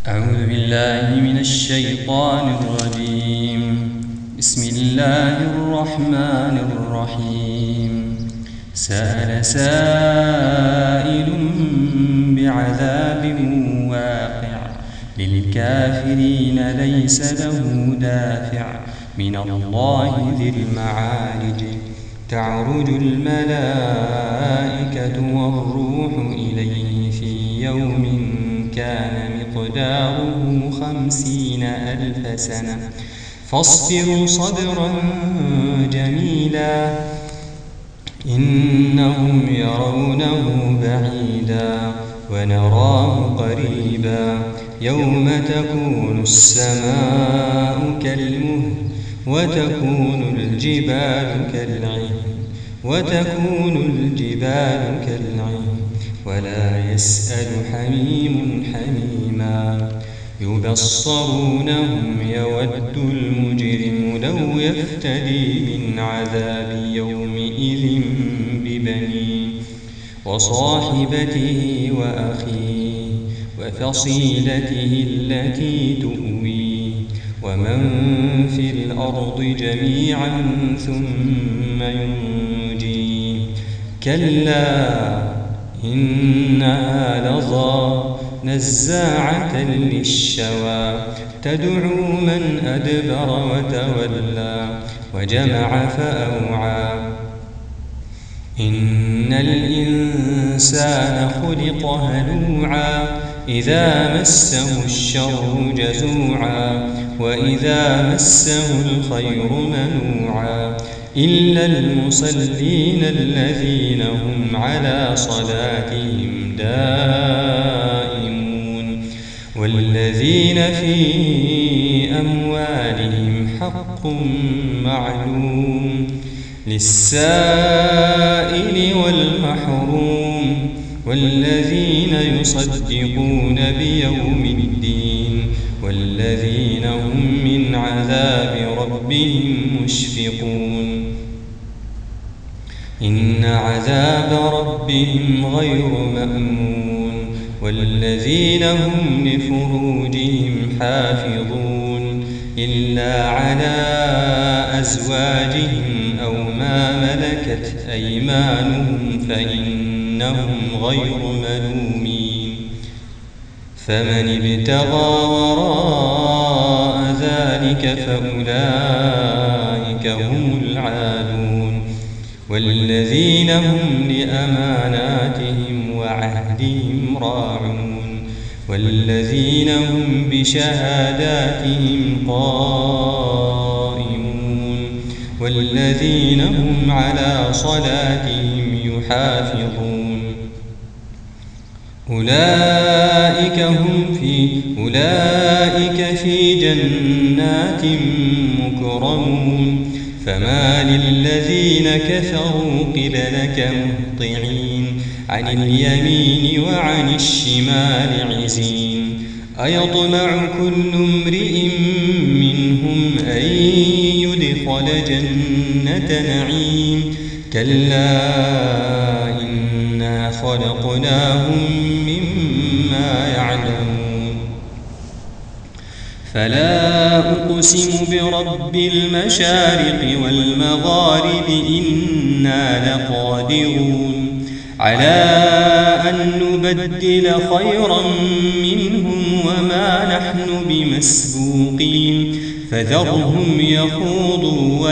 أعوذ بالله من الشيطان الرجيم. بسم الله الرحمن الرحيم. سأل سائل بعذاب واقع للكافرين ليس له دافع من الله ذي المعارج. تعرج الملائكة والروح إليه في يوم كان مقداره 50,000 سنة فاصبروا صبرا جميلا إنهم يرونه بعيدا ونراه قريبا يوم تكون السماء كالمهل وتكون الجبال كالعهن ولا يسأل حميم حميما يبصرونهم يود المجرم لو يفتدي من عذاب يومئذ ببنيه وصاحبته وأخيه وفصيلته التي تؤويه ومن في الأرض جميعا ثم ينجيه كلا إنها لظى نزاعة للشوى تدعو من أدبر وتولى وجمع فأوعى إن الإنسان خلق هلوعا إذا مسه الشر جزوعا وإذا مسه الخير منوعا إلا المصلين الذين هم على صلاتهم دائمون والذين في أموالهم حق معلوم للسائل والمحروم والذين يصدقون بيوم الدين والذين هم من عذاب ربهم مشفقون إن عذاب ربهم غير مأمون والذين هم لفروجهم حافظون إلا على أزواجهم أو ما ملكت أيمانهم فإنهم غير ملومين فمن ابتغى وراء ذلك فأولئك هم العادون والذين هم لأماناتهم وعهدهم راعون والذين هم بشهاداتهم قائمون والذين هم على صلاتهم يحافظون أولئك في جنات مكرمون فما للذين كفروا قبلك مهطعين عن اليمين وعن الشمال عزين أيطمع كل امرئ منهم أن يدخل جنة نعيم كلا إنا خلقناهم مما يعلمون فلا أقسم برب المشارق والمغارب إنا لقادرون على أن نبدل خيرا منهم وما نحن بمسبوقين فذرهم يخوضوا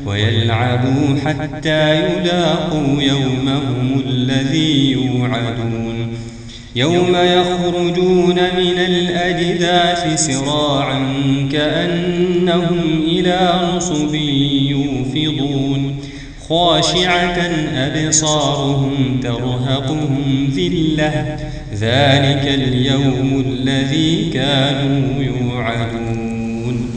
ويلعبوا حتى يلاقوا يومهم الذي يوعدون يوم يخرجون من الأجداث سراعا كأنهم إلى نصب يوفضون خاشعة أبصارهم ترهقهم ذلة ذلك اليوم الذي كانوا يوعدون.